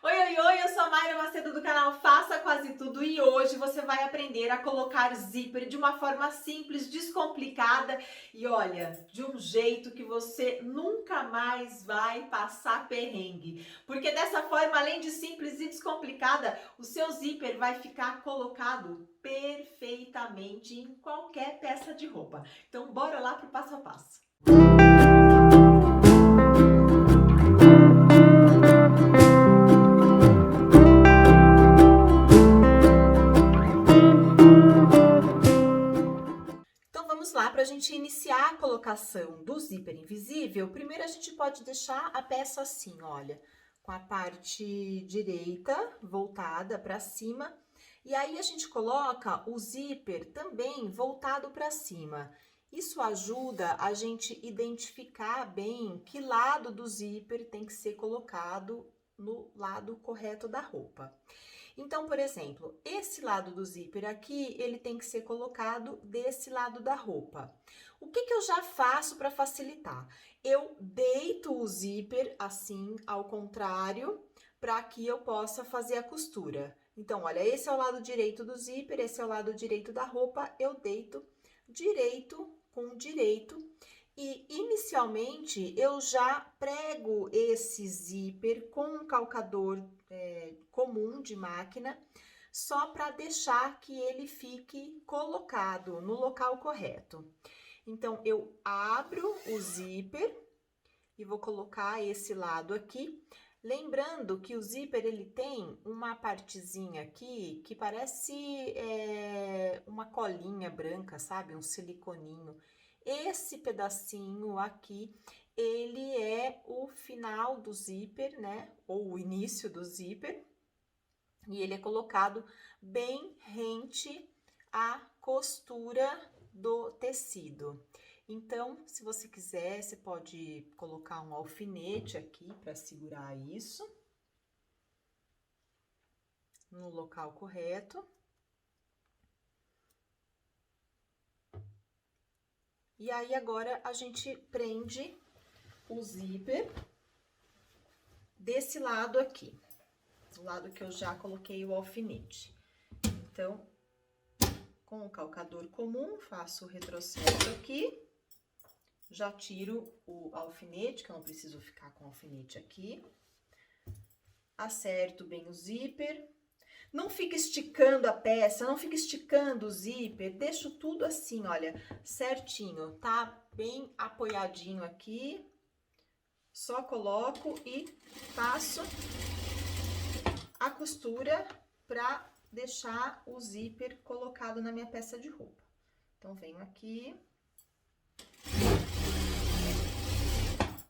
Oi, oi, oi, eu sou a Mayra Macedo do canal Faça Quase Tudo e hoje você vai aprender a colocar zíper de uma forma simples, descomplicada e olha, de um jeito que você nunca mais vai passar perrengue. Porque dessa forma, além de simples e descomplicada, o seu zíper vai ficar colocado perfeitamente em qualquer peça de roupa. Então bora lá pro passo a passo. Então vamos lá, para a gente iniciar a colocação do zíper invisível, primeiro a gente pode deixar a peça assim, olha, com a parte direita voltada para cima, e aí a gente coloca o zíper também voltado para cima. Isso ajuda a gente identificar bem que lado do zíper tem que ser colocado no lado correto da roupa. Então, por exemplo, esse lado do zíper aqui, ele tem que ser colocado desse lado da roupa. O que eu já faço para facilitar? Eu deito o zíper assim, ao contrário, para que eu possa fazer a costura. Então, olha, esse é o lado direito do zíper, esse é o lado direito da roupa, eu deito direito com direito e inicialmente eu já prego esse zíper com um calcador comum de máquina, só para deixar que ele fique colocado no local correto. Então, eu abro o zíper e vou colocar esse lado aqui. Lembrando que o zíper, ele tem uma partezinha aqui que parece uma colinha branca, sabe? Um siliconinho. Esse pedacinho aqui, ele é o final do zíper, né? Ou o início do zíper. E ele é colocado bem rente à costura do tecido. Então, se você quiser, você pode colocar um alfinete aqui para segurar isso no local correto. E aí, agora, a gente prende o zíper desse lado aqui, do lado que eu já coloquei o alfinete. Então, com o calcador comum, faço o retrocesso aqui. Já tiro o alfinete, que eu não preciso ficar com o alfinete aqui. Acerto bem o zíper. Não fica esticando a peça, não fica esticando o zíper. Deixo tudo assim, olha, certinho, tá? Bem apoiadinho aqui. Só coloco e faço a costura pra deixar o zíper colocado na minha peça de roupa. Então, venho aqui.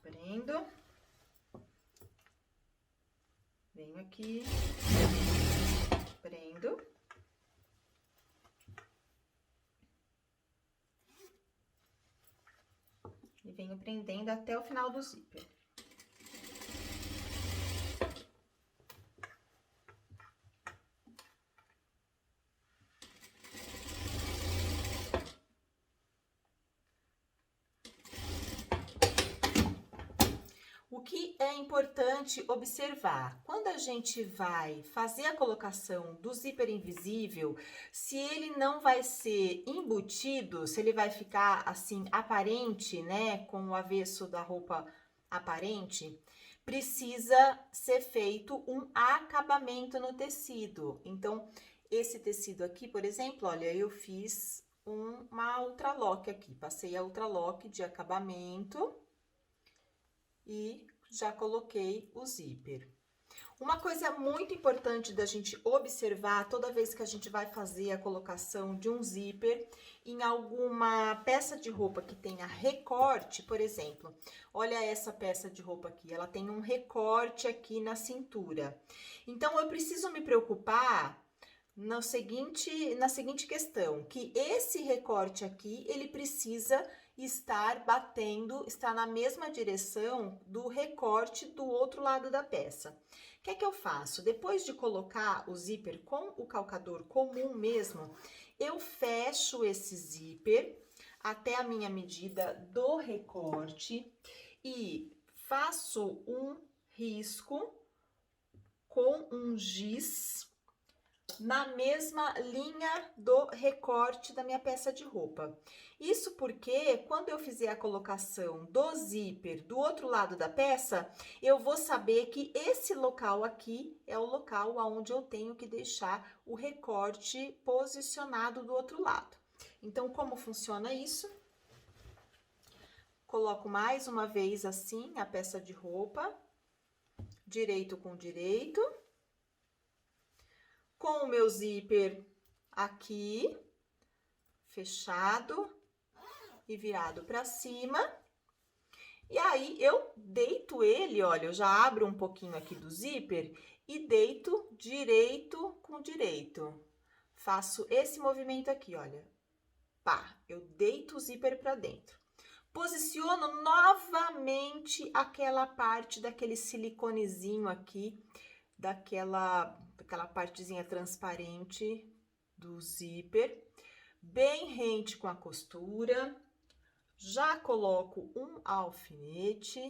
Prendo. Venho aqui, prendo. E venho prendendo até o final do zíper. O que é importante observar? Quando a gente vai fazer a colocação do zíper invisível, se ele não vai ser embutido, se ele vai ficar assim aparente, né, com o avesso da roupa aparente, precisa ser feito um acabamento no tecido. Então, esse tecido aqui, por exemplo, olha, eu fiz uma ultralock aqui, passei a ultralock de acabamento e já coloquei o zíper. Uma coisa muito importante da gente observar toda vez que a gente vai fazer a colocação de um zíper em alguma peça de roupa que tenha recorte, por exemplo, olha essa peça de roupa aqui, ela tem um recorte aqui na cintura. Então, eu preciso me preocupar na seguinte questão, que esse recorte aqui, ele precisa estar na mesma direção do recorte do outro lado da peça. O que é que eu faço? Depois de colocar o zíper com o calcador comum mesmo, eu fecho esse zíper até a minha medida do recorte e faço um risco com um giz na mesma linha do recorte da minha peça de roupa. Isso porque quando eu fizer a colocação do zíper do outro lado da peça, eu vou saber que esse local aqui é o local onde eu tenho que deixar o recorte posicionado do outro lado. Então, como funciona isso? Coloco mais uma vez assim a peça de roupa, direito com direito, com o meu zíper aqui, fechado e virado para cima. E aí, eu deito ele, olha, eu já abro um pouquinho aqui do zíper e deito direito com direito. Faço esse movimento aqui, olha. Pá, eu deito o zíper para dentro. Posiciono novamente aquela parte daquele siliconezinho aqui, daquela partezinha transparente do zíper, bem rente com a costura. Já coloco um alfinete,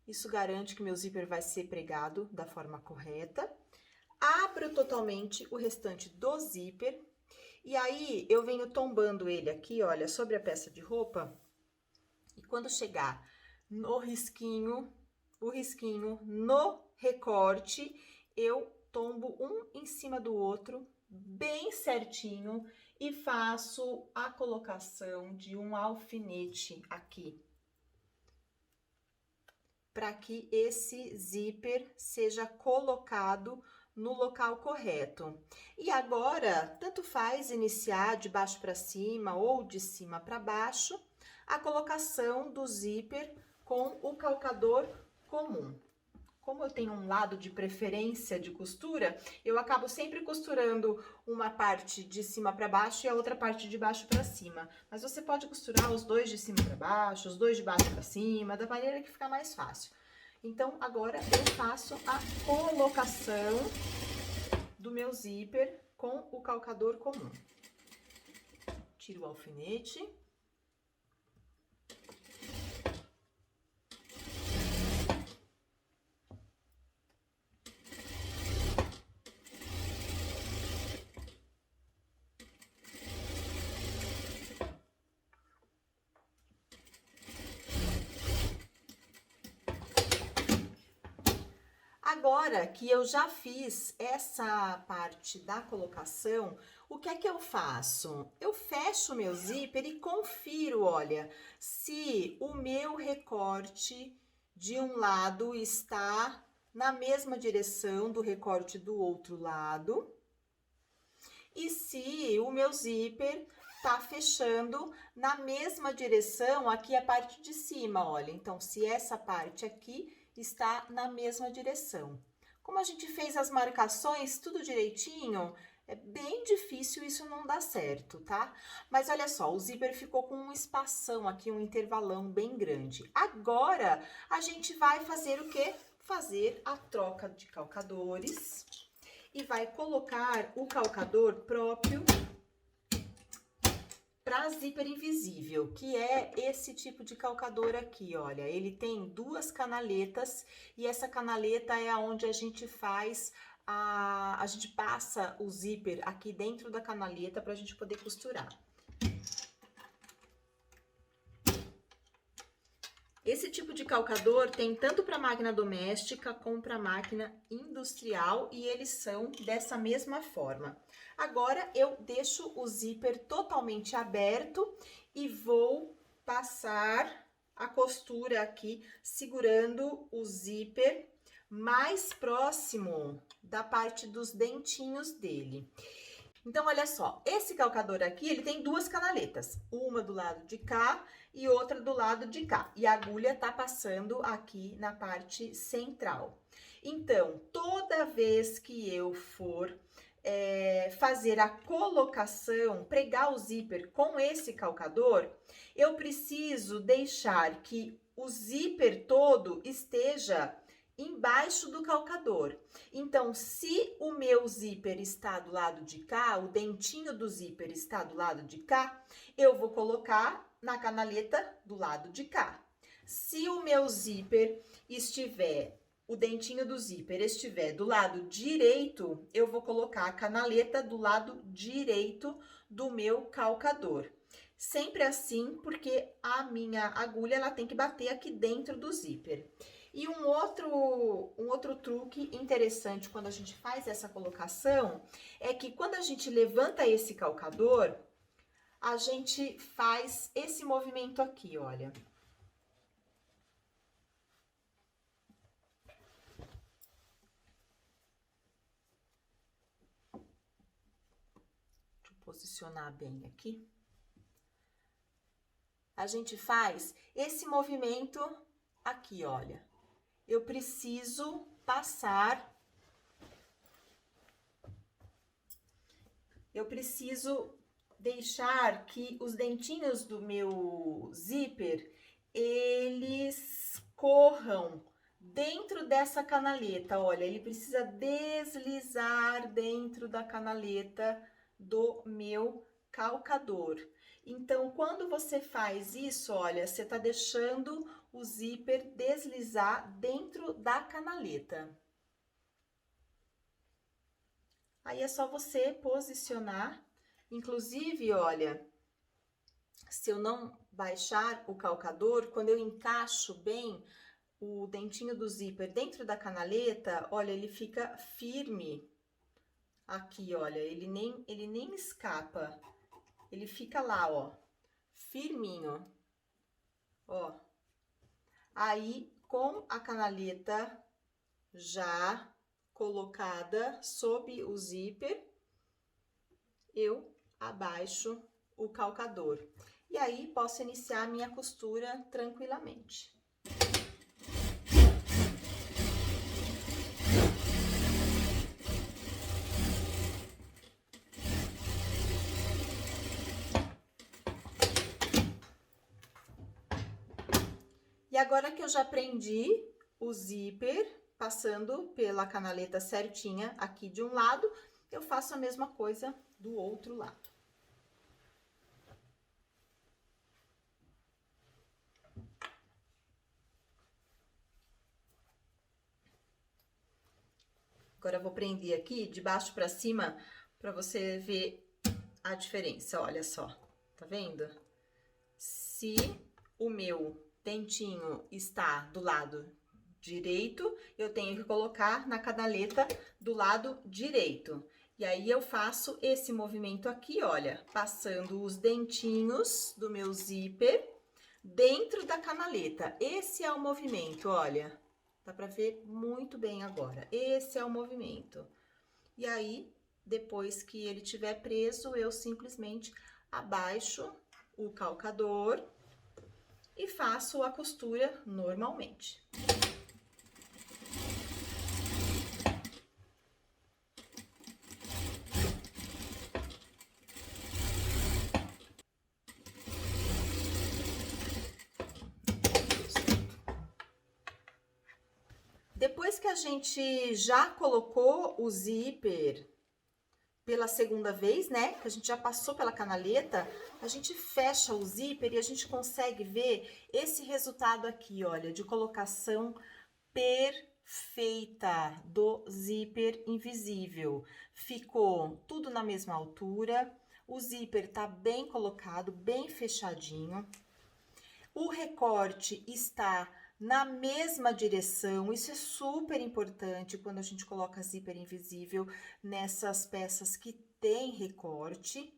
isso garante que meu zíper vai ser pregado da forma correta. Abro totalmente o restante do zíper e aí eu venho tombando ele aqui, olha, sobre a peça de roupa. E quando chegar no risquinho, o risquinho no recorte, eu tombo um em cima do outro, bem certinho, e faço a colocação de um alfinete aqui, para que esse zíper seja colocado no local correto. E agora, tanto faz iniciar de baixo para cima ou de cima para baixo, a colocação do zíper com o calcador comum. Como eu tenho um lado de preferência de costura, eu acabo sempre costurando uma parte de cima para baixo e a outra parte de baixo para cima. Mas você pode costurar os dois de cima para baixo, os dois de baixo para cima, da maneira que ficar mais fácil. Então, agora eu faço a colocação do meu zíper com o calcador comum. Tiro o alfinete. Agora que eu já fiz essa parte da colocação, o que é que eu faço? Eu fecho o meu zíper e confiro, olha, se o meu recorte de um lado está na mesma direção do recorte do outro lado e se o meu zíper tá fechando na mesma direção aqui a parte de cima, olha. Então, se essa parte aqui está na mesma direção. Como a gente fez as marcações tudo direitinho, é bem difícil isso não dar certo, tá? Mas olha só, o zíper ficou com um espação aqui, um intervalão bem grande. Agora, a gente vai fazer o quê? Fazer a troca de calcadores e vai colocar o calcador próprio para zíper invisível, que é esse tipo de calcador aqui, olha. Ele tem duas canaletas e essa canaleta é onde a gente faz a gente passa o zíper aqui dentro da canaleta para a gente poder costurar. Esse tipo de calcador tem tanto para máquina doméstica como para máquina industrial e eles são dessa mesma forma. Agora, eu deixo o zíper totalmente aberto e vou passar a costura aqui, segurando o zíper mais próximo da parte dos dentinhos dele. Então, olha só, esse calcador aqui, ele tem duas canaletas, uma do lado de cá e outra do lado de cá. E a agulha tá passando aqui na parte central. Então, toda vez que eu for fazer a colocação, pregar o zíper com esse calcador, eu preciso deixar que o zíper todo esteja embaixo do calcador. Então, se o meu zíper está do lado de cá, o dentinho do zíper está do lado de cá, eu vou colocar na canaleta do lado de cá. Se o meu zíper estiver o dentinho do zíper estiver do lado direito, eu vou colocar a canaleta do lado direito do meu calcador. Sempre assim, porque a minha agulha, ela tem que bater aqui dentro do zíper. E um outro truque interessante quando a gente faz essa colocação é que quando a gente levanta esse calcador, a gente faz esse movimento aqui, olha. Deixa eu posicionar bem aqui. A gente faz esse movimento aqui, olha. Eu preciso passar. Eu preciso deixar que os dentinhos do meu zíper, eles corram dentro dessa canaleta. Olha, ele precisa deslizar dentro da canaleta do meu calcador. Então, quando você faz isso, olha, você tá deixando o zíper deslizar dentro da canaleta. Aí é só você posicionar. Inclusive, olha, se eu não baixar o calcador, quando eu encaixo bem o dentinho do zíper dentro da canaleta, olha, ele fica firme. Aqui, olha, ele nem escapa. Ele fica lá, ó, firminho. Ó. Aí, com a canaleta já colocada sob o zíper, eu abaixo o calcador. E aí, posso iniciar a minha costura tranquilamente. E agora que eu já prendi o zíper, passando pela canaleta certinha aqui de um lado, eu faço a mesma coisa do outro lado. Agora, eu vou prender aqui de baixo para cima para você ver a diferença. Olha só, tá vendo? Se o meu dentinho está do lado direito, eu tenho que colocar na canaleta do lado direito. E aí, eu faço esse movimento aqui, olha, passando os dentinhos do meu zíper dentro da canaleta. Esse é o movimento, olha. Dá pra ver muito bem agora. Esse é o movimento. E aí, depois que ele tiver preso, eu simplesmente abaixo o calcador e faço a costura normalmente. Depois que a gente já colocou o zíper pela segunda vez, né, que a gente já passou pela canaleta, a gente fecha o zíper e a gente consegue ver esse resultado aqui, olha, de colocação perfeita do zíper invisível. Ficou tudo na mesma altura, o zíper tá bem colocado, bem fechadinho. O recorte está na mesma direção, isso é super importante quando a gente coloca zíper invisível nessas peças que tem recorte.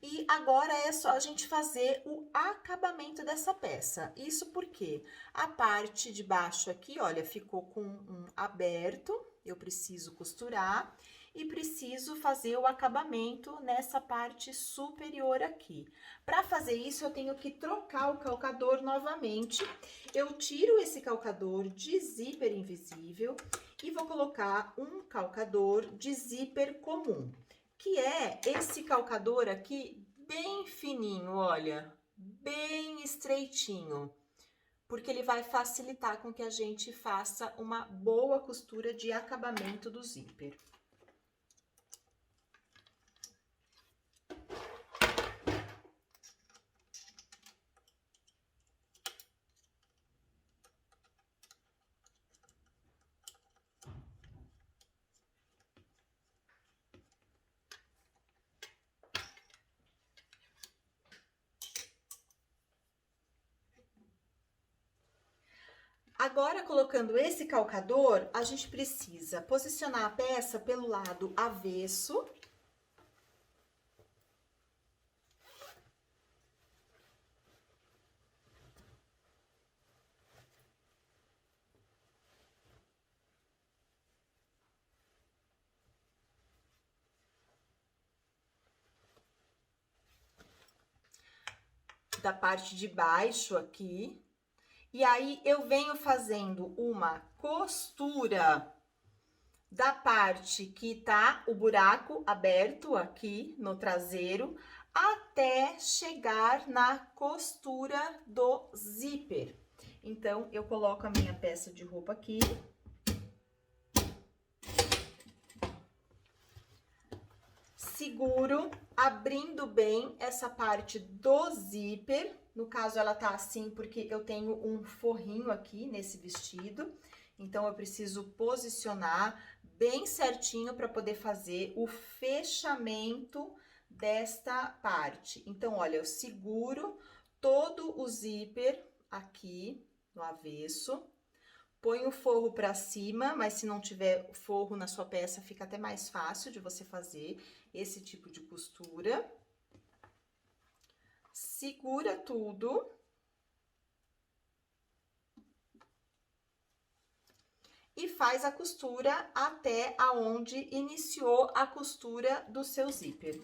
E agora é só a gente fazer o acabamento dessa peça. Isso porque a parte de baixo aqui, olha, ficou com um aberto, eu preciso costurar. E preciso fazer o acabamento nessa parte superior aqui. Para fazer isso, eu tenho que trocar o calcador novamente. Eu tiro esse calcador de zíper invisível e vou colocar um calcador de zíper comum, que é esse calcador aqui bem fininho, olha, bem estreitinho, porque ele vai facilitar com que a gente faça uma boa costura de acabamento do zíper. Agora, colocando esse calcador, a gente precisa posicionar a peça pelo lado avesso. Da parte de baixo aqui. E aí, eu venho fazendo uma costura da parte que tá o buraco aberto aqui no traseiro, até chegar na costura do zíper. Então, eu coloco a minha peça de roupa aqui. Seguro, abrindo bem essa parte do zíper. No caso, ela tá assim porque eu tenho um forrinho aqui nesse vestido. Então, eu preciso posicionar bem certinho para poder fazer o fechamento desta parte. Então, olha, eu seguro todo o zíper aqui no avesso. Põe o forro para cima, mas se não tiver forro na sua peça, fica até mais fácil de você fazer esse tipo de costura. Segura tudo. E faz a costura até aonde iniciou a costura do seu zíper.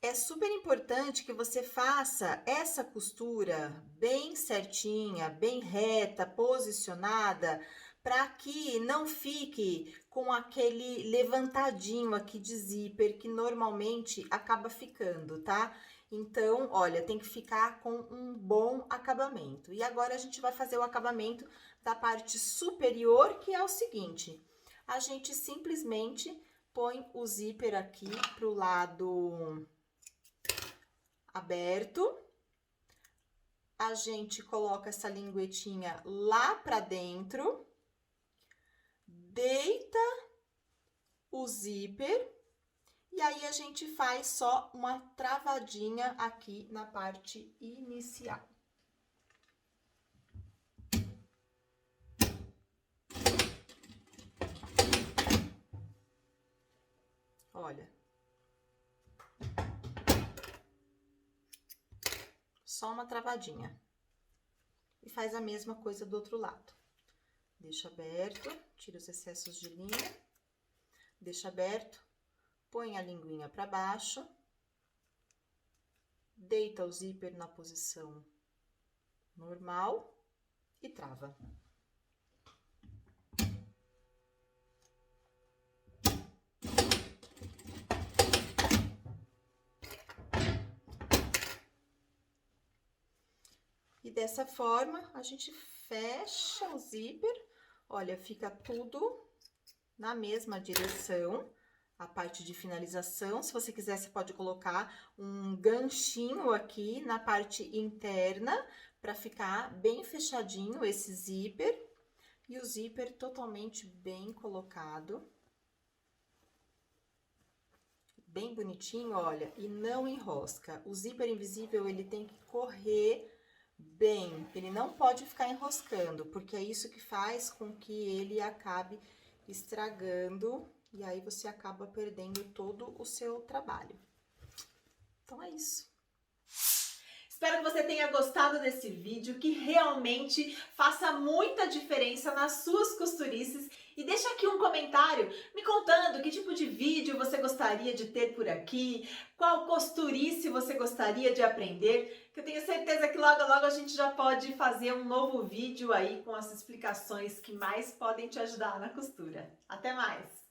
É super importante que você faça essa costura bem certinha, bem reta, posicionada, para que não fique com aquele levantadinho aqui de zíper que normalmente acaba ficando, tá? Então, olha, tem que ficar com um bom acabamento. E agora a gente vai fazer o acabamento da parte superior, que é o seguinte: a gente simplesmente põe o zíper aqui pro lado aberto, a gente coloca essa linguetinha lá pra dentro, deita o zíper e aí a gente faz só uma travadinha aqui na parte inicial. Olha. Só uma travadinha. E faz a mesma coisa do outro lado. Deixa aberto, tira os excessos de linha. Deixa aberto, põe a linguinha para baixo. Deita o zíper na posição normal e trava. E dessa forma, a gente fecha o zíper, olha, fica tudo na mesma direção, a parte de finalização. Se você quiser, você pode colocar um ganchinho aqui na parte interna, para ficar bem fechadinho esse zíper. E o zíper totalmente bem colocado. Bem bonitinho, olha, e não enrosca. O zíper invisível, ele tem que correr bem, ele não pode ficar enroscando, porque é isso que faz com que ele acabe estragando e aí você acaba perdendo todo o seu trabalho. Então é isso. Espero que você tenha gostado desse vídeo, que realmente faça muita diferença nas suas costurices. E deixa aqui um comentário me contando que tipo de vídeo você gostaria de ter por aqui, qual costurice você gostaria de aprender, que eu tenho certeza que logo logo a gente já pode fazer um novo vídeo aí com as explicações que mais podem te ajudar na costura. Até mais!